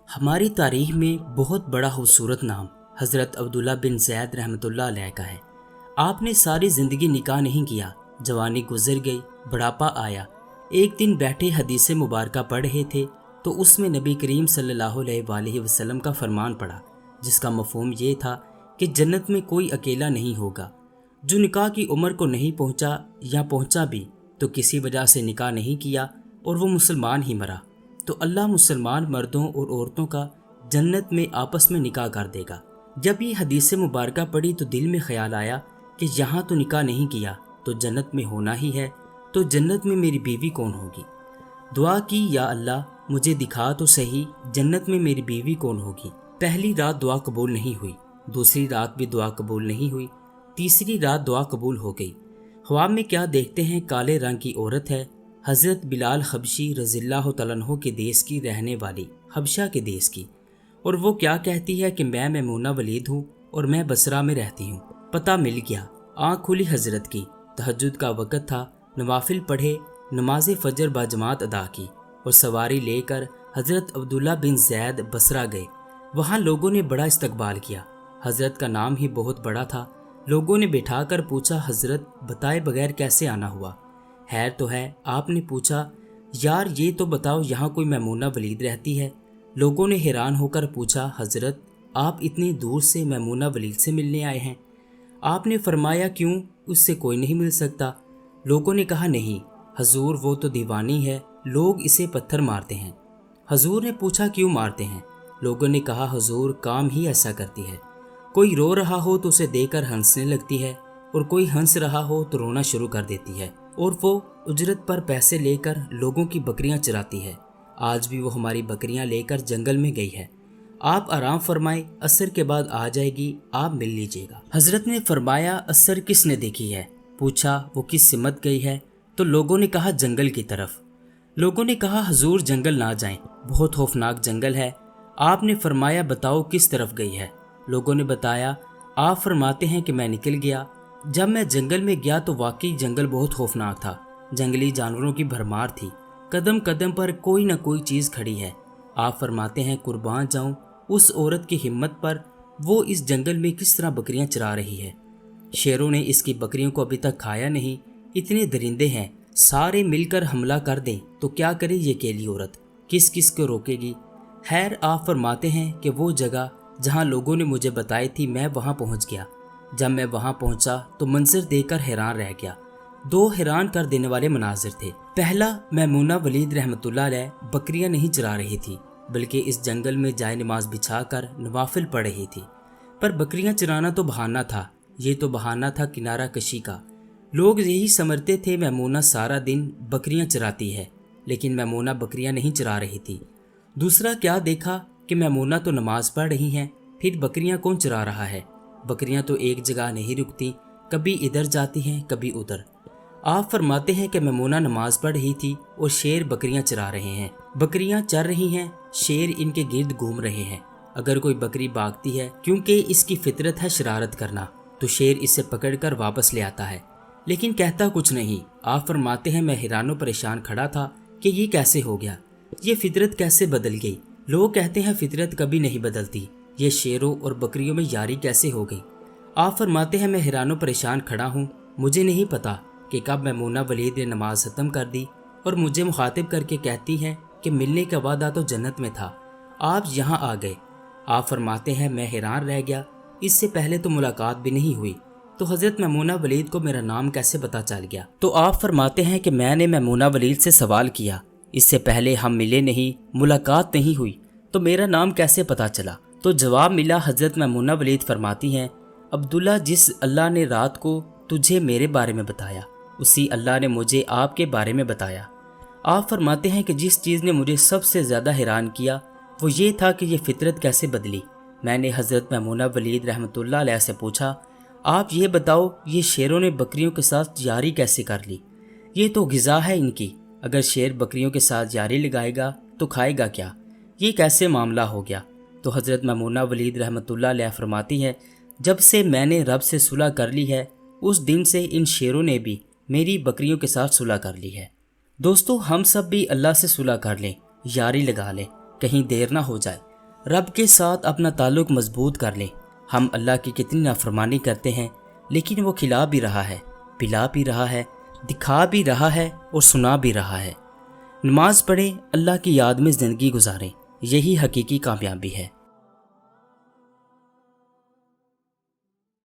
ہماری تاریخ میں بہت بڑا خوبصورت نام حضرت عبداللہ بن زید رحمۃ اللہ علیہ کا ہے۔ آپ نے ساری زندگی نکاح نہیں کیا، جوانی گزر گئی، بڑھاپا آیا۔ ایک دن بیٹھے حدیث مبارکہ پڑھ رہے تھے تو اس میں نبی کریم صلی اللہ علیہ وآلہ وسلم کا فرمان پڑھا، جس کا مفہوم یہ تھا کہ جنت میں کوئی اکیلا نہیں ہوگا۔ جو نکاح کی عمر کو نہیں پہنچا یا پہنچا بھی تو کسی وجہ سے نکاح نہیں کیا اور وہ مسلمان ہی مرا، تو اللہ مسلمان مردوں اور عورتوں کا جنت میں آپس میں نکاح کر دے گا۔ جب یہ حدیث مبارکہ پڑھی تو دل میں خیال آیا کہ یہاں تو نکاح نہیں کیا تو جنت میں ہونا ہی ہے، تو جنت میں میری بیوی کون ہوگی؟ دعا کی، یا اللہ مجھے دکھا تو صحیح جنت میں میری بیوی کون ہوگی۔ پہلی رات دعا قبول نہیں ہوئی، دوسری رات بھی دعا قبول نہیں ہوئی، تیسری رات دعا قبول ہو گئی۔ خواب میں کیا دیکھتے ہیں؟ کالے رنگ کی عورت ہے، حضرت بلال حبشی رضی اللہ تعالیٰ عنہ کے دیس کی رہنے والی، حبشہ کے دیس کی، اور وہ کیا کہتی ہے کہ میں میمونہ ولید ہوں اور میں بصرہ میں رہتی ہوں۔ پتہ مل گیا، آنکھ کھلی حضرت کی، تہجد کا وقت تھا، نوافل پڑھے، نماز فجر باجماعت ادا کی اور سواری لے کر حضرت عبداللہ بن زید بصرہ گئے۔ وہاں لوگوں نے بڑا استقبال کیا، حضرت کا نام ہی بہت بڑا تھا۔ لوگوں نے بٹھا کر پوچھا، حضرت بتائے بغیر کیسے آنا ہوا؟ خیر تو ہے؟ آپ نے پوچھا، یار یہ تو بتاؤ یہاں کوئی میمونہ ولید رہتی ہے؟ لوگوں نے حیران ہو کر پوچھا، حضرت آپ اتنی دور سے میمونہ ولید سے ملنے آئے ہیں؟ آپ نے فرمایا، کیوں، اس سے کوئی نہیں مل سکتا؟ لوگوں نے کہا، نہیں حضور وہ تو دیوانی ہے، لوگ اسے پتھر مارتے ہیں۔ حضور نے پوچھا، کیوں مارتے ہیں؟ لوگوں نے کہا، حضور کام ہی ایسا کرتی ہے، کوئی رو رہا ہو تو اسے دیکھ کر ہنسنے لگتی ہے، اور کوئی ہنس رہا ہو تو رونا شروع کر دیتی ہے، اور وہ اجرت پر پیسے لے کر لوگوں کی بکریاں چراتی ہے۔ آج بھی وہ ہماری بکریاں لے کر جنگل میں گئی ہے، آپ آرام فرمائیں، عصر کے بعد آ جائے گی، آپ مل لیجئے گا۔ حضرت نے فرمایا، عصر کس نے دیکھی ہے؟ پوچھا، وہ کس سمت گئی ہے؟ تو لوگوں نے کہا، جنگل کی طرف۔ لوگوں نے کہا، حضور جنگل نہ جائیں، بہت خوفناک جنگل ہے۔ آپ نے فرمایا، بتاؤ کس طرف گئی ہے؟ لوگوں نے بتایا۔ آپ فرماتے ہیں کہ میں نکل گیا، جب میں جنگل میں گیا تو واقعی جنگل بہت خوفناک تھا، جنگلی جانوروں کی بھرمار تھی، قدم قدم پر کوئی نہ کوئی چیز کھڑی ہے۔ آپ فرماتے ہیں، قربان جاؤں اس عورت کی ہمت پر، وہ اس جنگل میں کس طرح بکریاں چرا رہی ہے۔ شیروں نے اس کی بکریوں کو ابھی تک کھایا نہیں، اتنے درندے ہیں، سارے مل کر حملہ کر دیں تو کیا کرے یہ اکیلی عورت، کس کس کو روکے گی؟ خیر، آپ فرماتے ہیں کہ وہ جگہ جہاں لوگوں نے مجھے بتائی تھی میں وہاں پہنچ گیا۔ جب میں وہاں پہنچا تو منظر دیکھ کر حیران رہ گیا۔ دو حیران کر دینے والے مناظر تھے۔ پہلا، میمونہ ولید رحمۃ اللہ علیہ بکریاں نہیں چرا رہی تھی، بلکہ اس جنگل میں جائے نماز بچھا کر نوافل پڑھ رہی تھی۔ پر بکریاں چرانا تو بہانہ تھا، یہ تو بہانہ تھا کنارہ کشی کا۔ لوگ یہی سمجھتے تھے میمونہ سارا دن بکریاں چراتی ہے، لیکن میمونہ بکریاں نہیں چرا رہی تھی۔ دوسرا کیا دیکھا کہ میمونہ تو نماز پڑھ رہی ہیں، پھر بکریاں کون چرا رہا ہے؟ بکریاں تو ایک جگہ نہیں رکتی، کبھی ادھر جاتی ہیں کبھی ادھر۔ آپ فرماتے ہیں کہ میمونہ نماز پڑھ رہی تھی اور شیر بکریاں چرا رہے ہیں، بکریاں چر رہی ہیں، شیر ان کے گرد گھوم رہے ہیں۔ اگر کوئی بکری بھاگتی ہے، کیونکہ اس کی فطرت ہے شرارت کرنا، تو شیر اسے پکڑ کر واپس لے آتا ہے، لیکن کہتا کچھ نہیں۔ آپ فرماتے ہیں، میں حیران و پریشان کھڑا تھا کہ یہ کیسے ہو گیا، یہ فطرت کیسے بدل گئی؟ لوگ کہتے ہیں فطرت کبھی نہیں بدلتی، یہ شیروں اور بکریوں میں یاری کیسے ہو گئی؟ آپ فرماتے ہیں، میں حیران و پریشان کھڑا ہوں، مجھے نہیں پتا کہ کب میمونہ ولید نے نماز ختم کر دی اور مجھے مخاطب کر کے کہتی ہے کہ ملنے کا وعدہ تو جنت میں تھا، آپ یہاں آ گئے۔ آپ فرماتے ہیں، میں حیران رہ گیا، اس سے پہلے تو ملاقات بھی نہیں ہوئی، تو حضرت میمونہ ولید کو میرا نام کیسے پتا چل گیا؟ تو آپ فرماتے ہیں کہ میں نے میمونہ ولید سے سوال کیا، اس سے پہلے ہم ملے نہیں، ملاقات نہیں ہوئی، تو میرا نام کیسے پتا چلا؟ تو جواب ملا، حضرت میمونہ ولید فرماتی ہیں، عبداللہ جس اللہ نے رات کو تجھے میرے بارے میں بتایا، اسی اللہ نے مجھے آپ کے بارے میں بتایا۔ آپ فرماتے ہیں کہ جس چیز نے مجھے سب سے زیادہ حیران کیا وہ یہ تھا کہ یہ فطرت کیسے بدلی۔ میں نے حضرت میمونہ ولید رحمۃ اللہ علیہ سے پوچھا، آپ یہ بتاؤ یہ شیروں نے بکریوں کے ساتھ یاری کیسے کر لی؟ یہ تو غذا ہے ان کی، اگر شیر بکریوں کے ساتھ یاری لگائے گا تو کھائے گا کیا؟ یہ کیسے معاملہ ہو گیا؟ تو حضرت میمونہ ولید رحمۃ اللہ علیہ فرماتی ہے، جب سے میں نے رب سے صلح کر لی ہے، اس دن سے ان شیروں نے بھی میری بکریوں کے ساتھ صلح کر لی ہے۔ دوستو، ہم سب بھی اللہ سے صلح کر لیں، یاری لگا لیں، کہیں دیر نہ ہو جائے۔ رب کے ساتھ اپنا تعلق مضبوط کر لیں۔ ہم اللہ کی کتنی نافرمانی کرتے ہیں، لیکن وہ کھلا بھی رہا ہے، پلا بھی رہا ہے، دکھا بھی رہا ہے اور سنا بھی رہا ہے۔ نماز پڑھیں، اللہ کی یاد میں زندگی گزاریں، یہی حقیقی کامیابی ہے۔